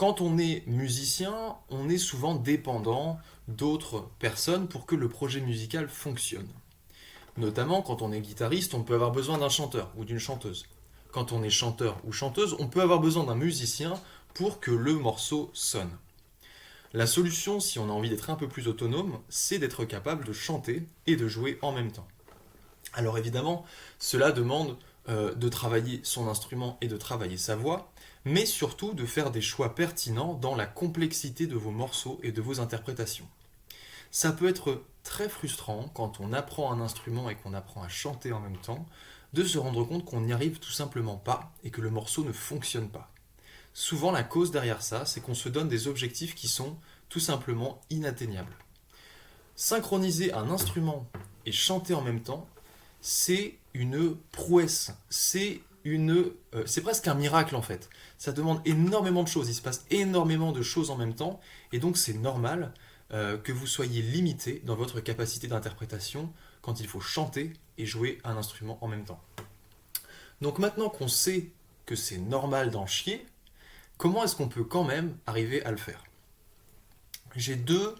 Quand on est musicien, on est souvent dépendant d'autres personnes pour que le projet musical fonctionne. Notamment quand on est guitariste, on peut avoir besoin d'un chanteur ou d'une chanteuse. Quand on est chanteur ou chanteuse, on peut avoir besoin d'un musicien pour que le morceau sonne. La solution, si on a envie d'être un peu plus autonome, c'est d'être capable de chanter et de jouer en même temps. Alors évidemment, cela demande de travailler son instrument et de travailler sa voix, mais surtout de faire des choix pertinents dans la complexité de vos morceaux et de vos interprétations. Ça peut être très frustrant quand on apprend un instrument et qu'on apprend à chanter en même temps, de se rendre compte qu'on n'y arrive tout simplement pas et que le morceau ne fonctionne pas. Souvent la cause derrière ça, c'est qu'on se donne des objectifs qui sont tout simplement inatteignables. Synchroniser un instrument et chanter en même temps, c'est une prouesse, c'est presque un miracle en fait. Ça demande énormément de choses, il se passe énormément de choses en même temps, et donc c'est normal que vous soyez limité dans votre capacité d'interprétation quand il faut chanter et jouer un instrument en même temps. Donc maintenant qu'on sait que c'est normal d'en chier, comment est-ce qu'on peut quand même arriver à le faire? J'ai deux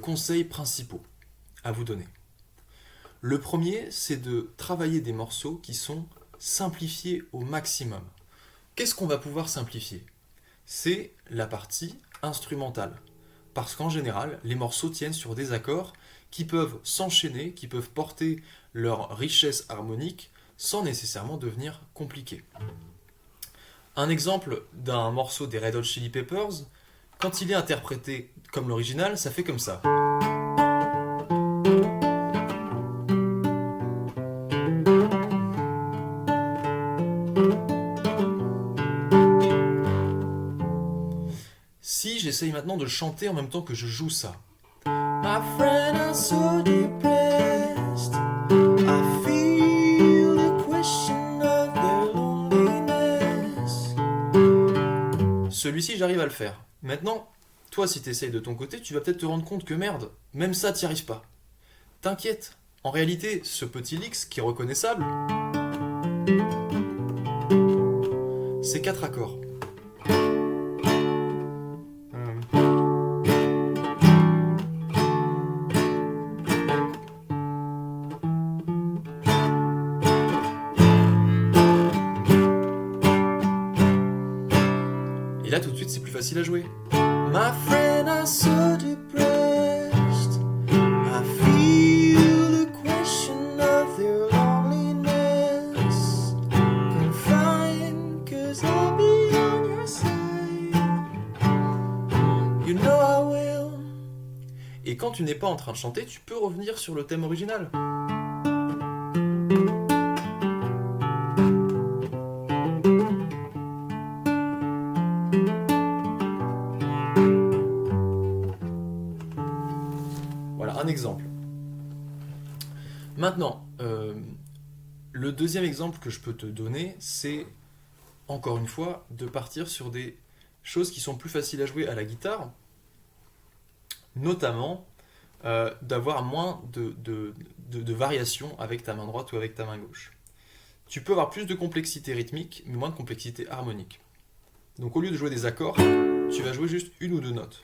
conseils principaux à vous donner. Le premier, c'est de travailler des morceaux qui sont simplifiés au maximum. Qu'est-ce qu'on va pouvoir simplifier? C'est la partie instrumentale. Parce qu'en général, les morceaux tiennent sur des accords qui peuvent s'enchaîner, qui peuvent porter leur richesse harmonique sans nécessairement devenir compliqués. Un exemple d'un morceau des Red Hot Chili Peppers, quand il est interprété comme l'original, ça fait comme ça. Si j'essaye maintenant de chanter en même temps que je joue ça. My friend is so depressed. I feel the question of their loneliness. Celui-ci, j'arrive à le faire. Maintenant, toi, si tu essayes de ton côté, tu vas peut-être te rendre compte que merde, même ça, t'y arrives pas. T'inquiète, en réalité, ce petit licks qui est reconnaissable, c'est 4 accords. Et là, tout de suite, c'est plus facile à jouer. My friend is so depressed. I feel the question of their loneliness. Confined, 'cause I'll be on your side. You know I will. Et quand tu n'es pas en train de chanter, tu peux revenir sur le thème original. Voilà un exemple. Maintenant, le deuxième exemple que je peux te donner, c'est encore une fois de partir sur des choses qui sont plus faciles à jouer à la guitare, notamment d'avoir moins de variations avec ta main droite ou avec ta main gauche. Tu peux avoir plus de complexité rythmique, mais moins de complexité harmonique. Donc au lieu de jouer des accords, tu vas jouer juste une ou deux notes.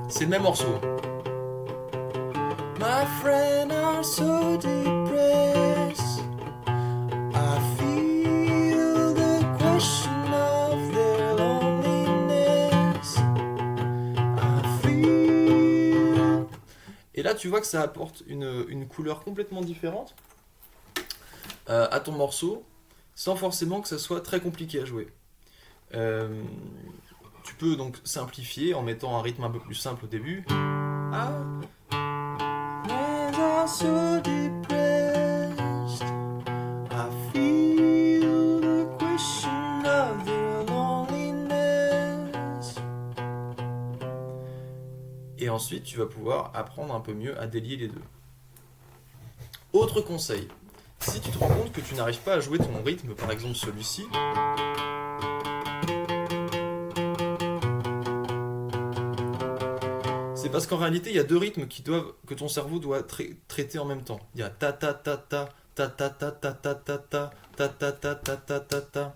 C'est le même morceau. My friend are so depressed. I feel the question of their loneliness. I feel. Et là, tu vois que ça apporte une couleur complètement différente à ton morceau, sans forcément que ça soit très compliqué à jouer. Tu peux donc simplifier en mettant un rythme un peu plus simple au début. So depressed, I feel the question of their loneliness. Et ensuite, tu vas pouvoir apprendre un peu mieux à délier les deux. Autre conseil, si tu te rends compte que tu n'arrives pas à jouer ton rythme, par exemple celui-ci, C'est parce qu'en réalité, il y a deux rythmes que ton cerveau doit traiter en même temps. Il y a ta ta ta ta ta ta ta ta ta ta ta ta ta ta ta ta ta ta.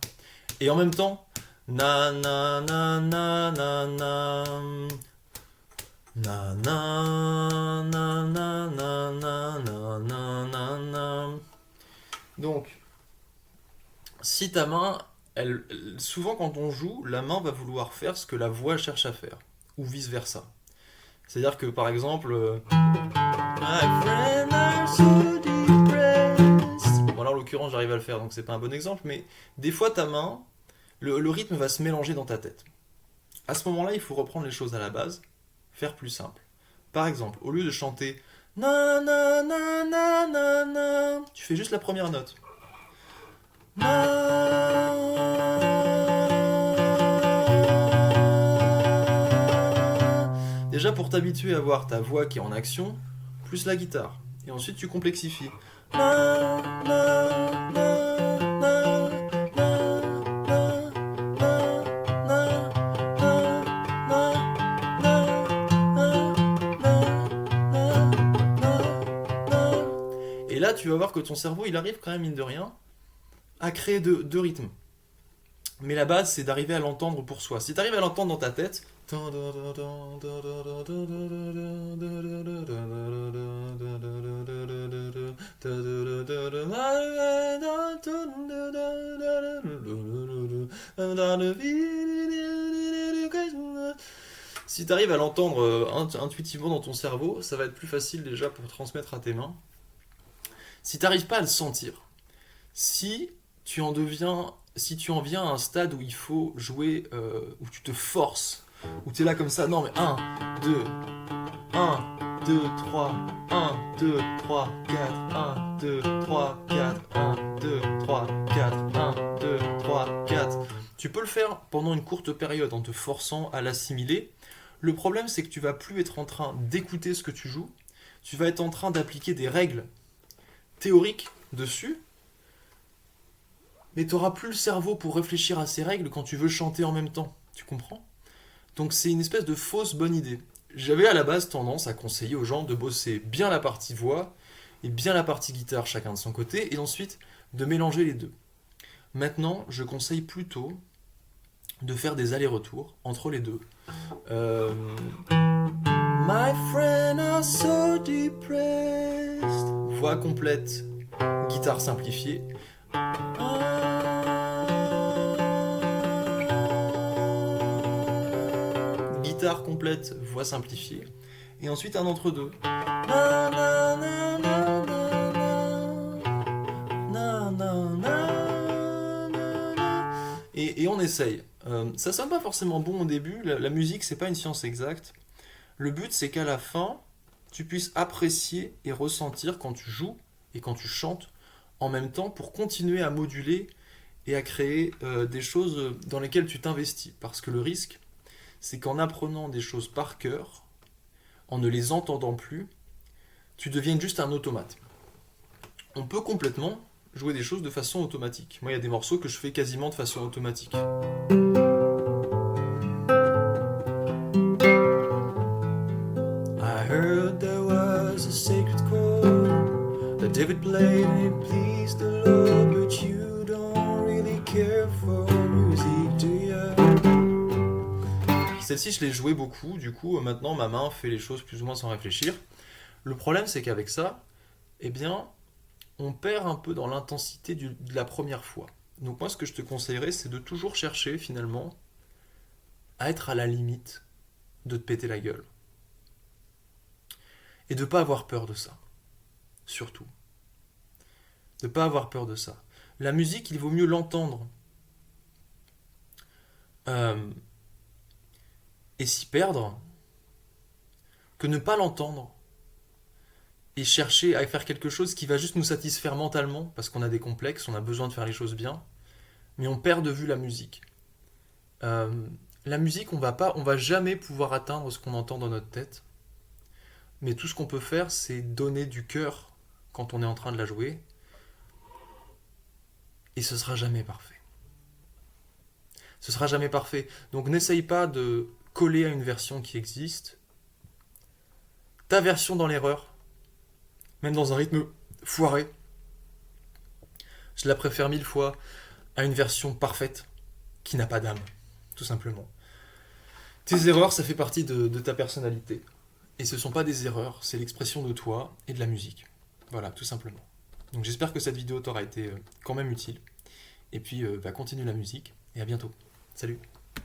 Et en même temps, na na na na na na na na na na na na na na na. Donc, si ta main, souvent quand on joue, la main va vouloir faire ce que la voix cherche à faire, ou vice versa. C'est-à-dire que par exemple, My friend, I'm so depressed. Bon là en l'occurrence j'arrive à le faire donc c'est pas un bon exemple, mais des fois ta main, le rythme va se mélanger dans ta tête. À ce moment-là il faut reprendre les choses à la base, faire plus simple. Par exemple, au lieu de chanter na na na na na na, tu fais juste la première note. Déjà pour t'habituer à voir ta voix qui est en action, plus la guitare. Et ensuite tu complexifies. Et là tu vas voir que ton cerveau il arrive quand même mine de rien à créer deux rythmes. Mais la base, c'est d'arriver à l'entendre pour soi. Si tu arrives à l'entendre dans ta tête, si tu arrives à l'entendre intuitivement dans ton cerveau, ça va être plus facile déjà pour transmettre à tes mains. Si tu n'arrives pas à le sentir, si si tu en viens à un stade où il faut jouer, où tu te forces, où tu es là comme ça, non mais 1, 2, 1, 2, 3, 1, 2, 3, 4, 1, 2, 3, 4, 1, 2, 3, 4, 1, 2, 3, 4. Tu peux le faire pendant une courte période en te forçant à l'assimiler. Le problème c'est que tu vas plus être en train d'écouter ce que tu joues, tu vas être en train d'appliquer des règles théoriques dessus, mais tu n'auras plus le cerveau pour réfléchir à ces règles quand tu veux chanter en même temps. Tu comprends? Donc c'est une espèce de fausse bonne idée. J'avais à la base tendance à conseiller aux gens de bosser bien la partie voix et bien la partie guitare chacun de son côté et ensuite de mélanger les deux. Maintenant, je conseille plutôt de faire des allers-retours entre les deux. My friend are so depressed. Voix complète, guitare simplifiée. Guitare complète, voix simplifiée. Et ensuite un entre-deux. Et on essaye. Ça sonne pas forcément bon au début. La musique, c'est pas une science exacte. Le but, c'est qu'à la fin, tu puisses apprécier et ressentir quand tu joues et quand tu chantes en même temps pour continuer à moduler et à créer des choses dans lesquelles tu t'investis. Parce que le risque, c'est qu'en apprenant des choses par cœur, en ne les entendant plus, tu deviennes juste un automate. On peut complètement jouer des choses de façon automatique. Moi, il y a des morceaux que je fais quasiment de façon automatique. I heard there was a sacred chord that David played and it pleased the Lord, but you don't really care for music, do you? Celle-ci, je l'ai jouée beaucoup, du coup, maintenant, ma main fait les choses plus ou moins sans réfléchir. Le problème, c'est qu'avec ça, eh bien, on perd un peu dans l'intensité de la première fois. Donc moi, ce que je te conseillerais, c'est de toujours chercher, finalement, à être à la limite de te péter la gueule. Et de ne pas avoir peur de ça. Surtout. De ne pas avoir peur de ça. La musique, il vaut mieux l'entendre. Et s'y perdre que ne pas l'entendre et chercher à faire quelque chose qui va juste nous satisfaire mentalement parce qu'on a des complexes, on a besoin de faire les choses bien, mais on perd de vue la musique. La musique, on va jamais pouvoir atteindre ce qu'on entend dans notre tête, mais tout ce qu'on peut faire, c'est donner du cœur quand on est en train de la jouer, et ce sera jamais parfait. Ce sera jamais parfait. Donc n'essaye pas de coller à une version qui existe. ta version dans l'erreur, même dans un rythme foiré. Je la préfère 1000 fois à une version parfaite qui n'a pas d'âme, tout simplement. Tes erreurs, ça fait partie de ta personnalité. Et ce ne sont pas des erreurs, c'est l'expression de toi et de la musique. Voilà, tout simplement. Donc j'espère que cette vidéo t'aura été quand même utile. Et puis continue la musique et à bientôt. Salut!